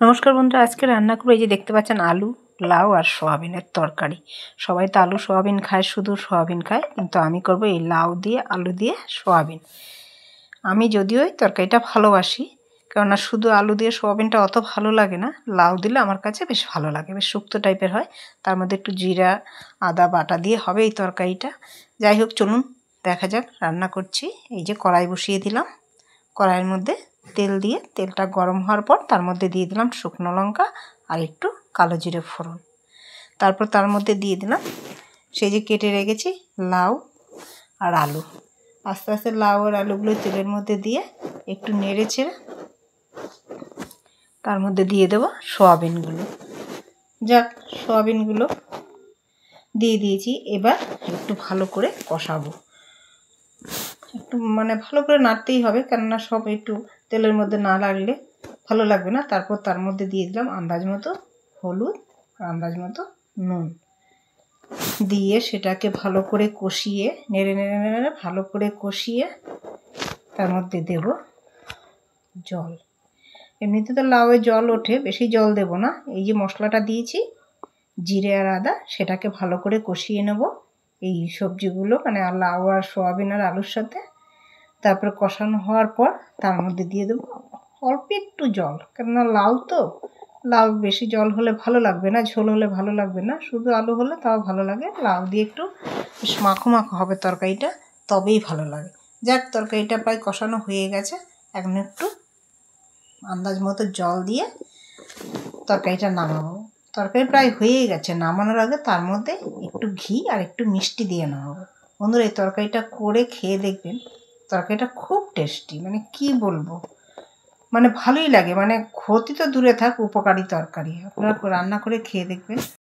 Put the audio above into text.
নমস্কার বন্ধুরা, আজকে রান্না করবো এই যে দেখতে পাচ্ছেন আলু, লাউ আর সোয়াবিনের তরকারি। সবাই তো আলু সোয়াবিন খায়, শুধু সোয়াবিন খায়, কিন্তু আমি করব এই লাউ দিয়ে আলু দিয়ে সোয়াবিন। আমি যদিও এই তরকারিটা ভালোবাসি, কেননা শুধু আলু দিয়ে সোয়াবিনটা অত ভালো লাগে না, লাউ দিলে আমার কাছে বেশ ভালো লাগে, বেশ শুক্তো টাইপের হয়। তার মধ্যে একটু জিরা আদা বাটা দিয়ে হবে এই তরকারিটা। যাই হোক, চলুন দেখা যাক রান্না করছি। এই যে কড়াই বসিয়ে দিলাম, কড়াইয়ের মধ্যে তেল দিয়ে তেলটা গরম হওয়ার পর তার মধ্যে দিয়ে দিলাম শুকনো লঙ্কা আর একটু কালো জিরে ফোড়ন। তারপর তার মধ্যে দিয়ে দিলাম সেই যে কেটে রেখেছি লাউ আর আলু। আস্তে আস্তে লাউ আর আলুগুলো তেলের মধ্যে দিয়ে একটু নেড়ে ছেড়ে তার মধ্যে দিয়ে দেবো সোয়াবিনগুলো। যাক, সোয়াবিনগুলো দিয়ে দিয়েছি, এবার একটু ভালো করে কষাবো। একটু ভালো করে নাড়তেই হবে, কেননা সব একটু তেলের মধ্যে না লাগলে ভালো লাগবে না। তারপর তার মধ্যে দিয়ে দিলাম আন্দাজ মতো হলুদ আর আন্দাজ মতো নুন দিয়ে সেটাকে ভালো করে কষিয়ে নেড়ে নেড়ে নেড়ে ভালো করে কষিয়ে তার মধ্যে দেব জল। এমনিতে তো লাউয়ে জল ওঠে, বেশি জল দেব না। এই যে মশলাটা দিয়েছি জিরে আর আদা, সেটাকে ভালো করে কষিয়ে নেব এই সবজিগুলো, লাউ আর সোয়াবিন আর আলুর সাথে। তারপর কষানো হওয়ার পর তার মধ্যে দিয়ে দেবো অল্প একটু জল, কেননা লাউ তো, লাউ বেশি জল হলে ভালো লাগবে না, ঝোল হলে ভালো লাগবে না। শুধু আলু হলে তাও ভালো লাগে, লাউ দিয়ে একটু বেশ মাখো মাখো হবে তরকারিটা, তবেই ভালো লাগে। যাক, তরকারিটা প্রায় কষানো হয়ে গেছে। এখন একটু আন্দাজ মতো জল দিয়ে তরকারিটা নামাবো। তরকারি প্রায় হয়েই গেছে, নামানোর আগে তার মধ্যে একটু ঘি আর একটু মিষ্টি দিয়ে নামাবো। বন্ধুরা, এই তরকারিটা করে খেয়ে দেখবেন, তরকারিটা খুব টেস্টি, কি বলবো, ভালোই লাগে। ক্ষতি তো দূরে থাক, উপকারী তরকারি। আপনারা রান্না করে খেয়ে দেখবেন।